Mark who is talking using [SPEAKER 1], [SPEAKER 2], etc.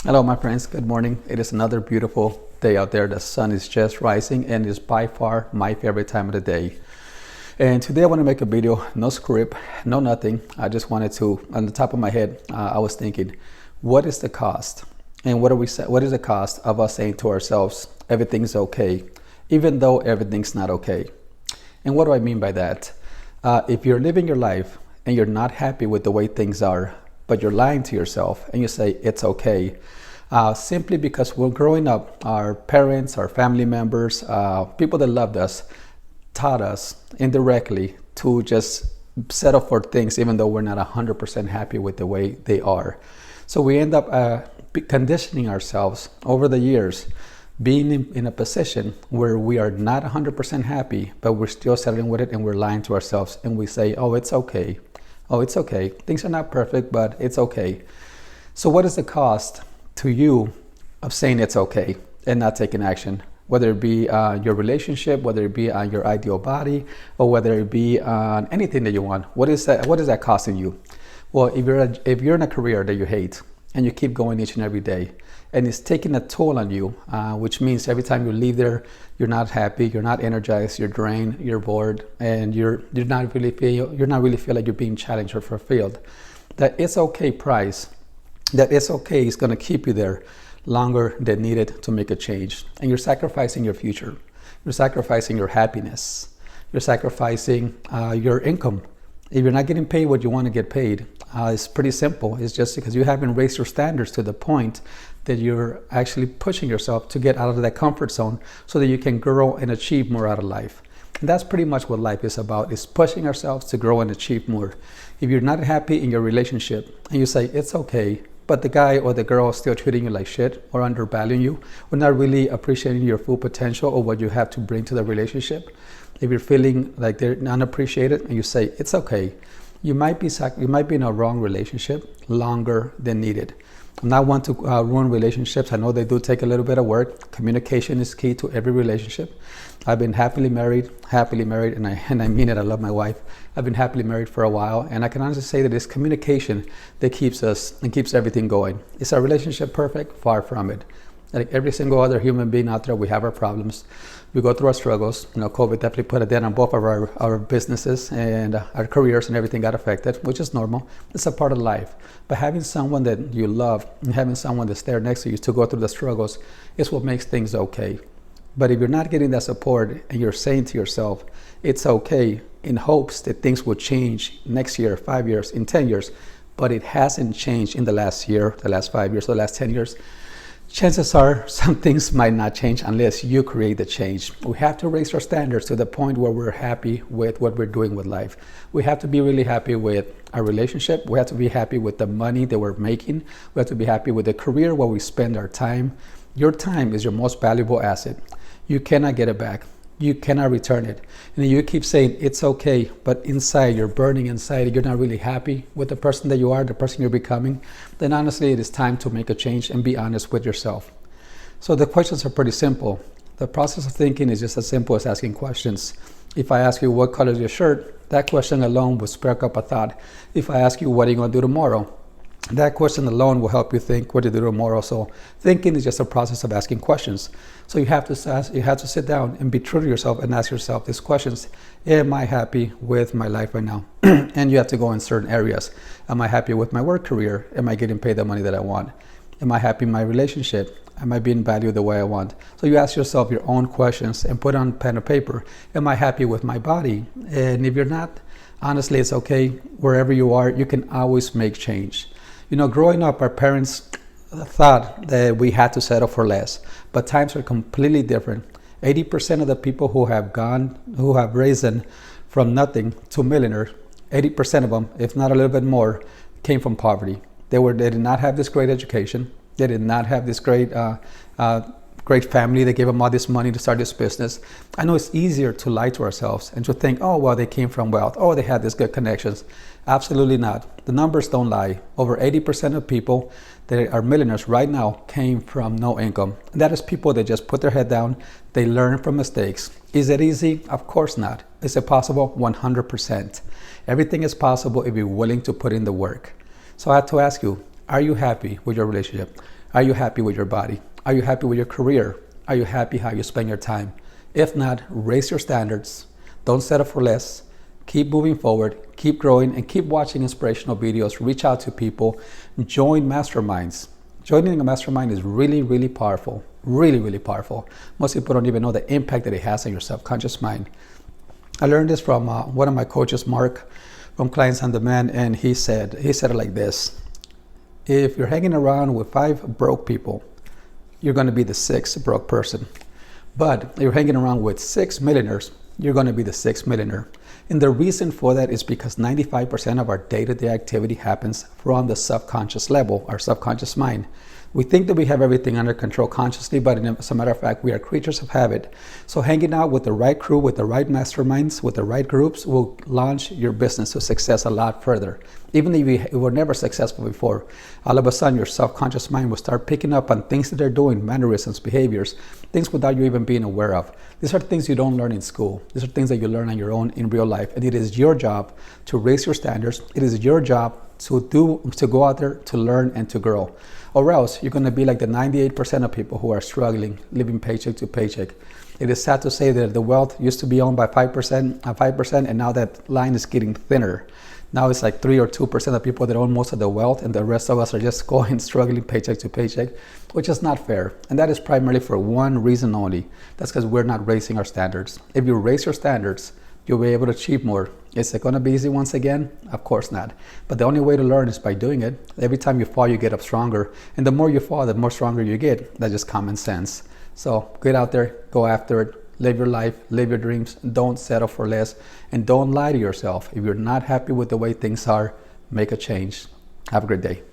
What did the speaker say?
[SPEAKER 1] Hello, my friends. Good morning. It is another beautiful day out there. The sun is just rising and is by far my favorite time of the day. And today I want to make a video, no script, no nothing. I just wanted to, on the top of my head, I was thinking, what is the cost? And what is the cost of us saying to ourselves, everything's okay, even though everything's not okay? And what do I mean by that? If you're living your life and you're not happy with the way things are, but you're lying to yourself and you say it's okay, simply because when growing up, our parents, our family members, people that loved us, taught us indirectly to just settle for things even though we're not 100% happy with the way they are. So we end up conditioning ourselves over the years, being in a position where we are not 100% happy, but we're still settling with it and we're lying to ourselves and we say, oh, it's okay. Oh, it's okay. Things are not perfect, but it's okay. So what is the cost to you of saying it's okay and not taking action? Whether it be your relationship, whether it be on your ideal body, or whether it be on anything that you want. What is that costing you? Well, if you're in a career that you hate and you keep going each and every day, and it's taking a toll on you, which means every time you leave there, you're not happy, you're not energized, you're drained, you're bored, and you're not really feel like you're being challenged or fulfilled. That it's okay price, that it's okay is going to keep you there longer than needed to make a change. And you're sacrificing your future, you're sacrificing your happiness, you're sacrificing your income. If you're not getting paid what you want to get paid, it's pretty simple. It's just because you haven't raised your standards to the point that you're actually pushing yourself to get out of that comfort zone so that you can grow and achieve more out of life. And that's pretty much what life is about, is pushing ourselves to grow and achieve more. If you're not happy in your relationship and you say it's okay, but the guy or the girl is still treating you like shit or undervaluing you or not really appreciating your full potential or what you have to bring to the relationship, if you're feeling like they're unappreciated and you say it's okay, you might be in a wrong relationship longer than needed. I'm not one to ruin relationships. I know they do take a little bit of work. Communication is key to every relationship. I've been happily married, and I mean it. I love my wife. I've been happily married for a while, and I can honestly say that it's communication that keeps us and keeps everything going. Is our relationship perfect? Far from it. Like every single other human being out there, we have our problems. We go through our struggles. COVID definitely put a dent on both of our businesses, and our careers and everything got affected, which is normal. It's a part of life. But having someone that you love and having someone that's there next to you to go through the struggles is what makes things okay. But if you're not getting that support and you're saying to yourself, it's okay, in hopes that things will change next year, 5 years, in 10 years, but it hasn't changed in the last year, the last 5 years, the last 10 years, chances are some things might not change unless you create the change. We have to raise our standards to the point where we're happy with what we're doing with life. We have to be really happy with our relationship. We have to be happy with the money that we're making. We have to be happy with the career where we spend our time. Your time is your most valuable asset. You cannot get it back. You cannot return it. And you keep saying it's okay, but inside you're burning inside, you're not really happy with the person that you are, the person you're becoming, then honestly it is time to make a change and be honest with yourself. So the questions are pretty simple. The process of thinking is just as simple as asking questions. If I ask you what color is your shirt, that question alone will spark up a thought. If I ask you what are you going to do tomorrow, that question alone will help you think what to do tomorrow. So thinking is just a process of asking questions. So you have to sit down and be true to yourself and ask yourself these questions. Am I happy with my life right now? And you have to go in certain areas. Am I happy with my work career? Am I getting paid the money that I want? Am I happy in my relationship? Am I being valued the way I want? So you ask yourself your own questions and put on pen and paper. Am I happy with my body? And if you're not, honestly, it's okay. Wherever you are, you can always make change. Growing up, our parents thought that we had to settle for less, but times are completely different. 80% of the people who have risen from nothing to millionaires, 80% of them, if not a little bit more, came from poverty. They did not have this great education. They did not have this great family that gave them all this money to start this business. I know it's easier to lie to ourselves and to think, oh, well, they came from wealth. Oh, they had these good connections. Absolutely not. The numbers don't lie. Over 80% of people that are millionaires right now came from no income. And that is people that just put their head down. They learn from mistakes. Is it easy? Of course not. Is it possible? 100%. Everything is possible if you're willing to put in the work. So I have to ask you, Are you happy with your relationship? Are you happy with your body? Are you happy with your career? Are you happy how you spend your time? If not, raise your standards. Don't settle for less. Keep moving forward, keep growing, and keep watching inspirational videos. Reach out to people, join masterminds. Joining a mastermind is really, really powerful. Really, really powerful. Most people don't even know the impact that it has on your subconscious mind. I learned this from one of my coaches, Mark, from Clients on Demand, and he said it like this: if you're hanging around with 5 broke people, you're going to be the 6th broke person. But if you're hanging around with 6 millionaires, you're going to be the 6th millionaire. And the reason for that is because 95% of our day-to-day activity happens from the subconscious level, our subconscious mind. We think that we have everything under control consciously, but as a matter of fact, we are creatures of habit. So hanging out with the right crew, with the right masterminds, with the right groups will launch your business to success a lot further. Even if you were never successful before, all of a sudden your subconscious mind will start picking up on things that they're doing, mannerisms, behaviors, things without you even being aware of. These are things you don't learn in school. These are things that you learn on your own in real life. And it is your job to raise your standards. It is your job to go out there to learn and to grow. Or else you're going to be like the 98% of people who are struggling, living paycheck to paycheck. It is sad to say that the wealth used to be owned by 5%, and now that line is getting thinner. Now it's like 3 or 2% of people that own most of the wealth, and the rest of us are just going struggling paycheck to paycheck, which is not fair. And that is primarily for one reason only. That's because we're not raising our standards. If you raise your standards, you'll be able to achieve more. Is it going to be easy once again? Of course not. But the only way to learn is by doing it. Every time you fall, you get up stronger. And the more you fall, the more stronger you get. That's just common sense. So get out there, go after it, live your life, live your dreams. Don't settle for less. And don't lie to yourself. If you're not happy with the way things are, make a change. Have a great day.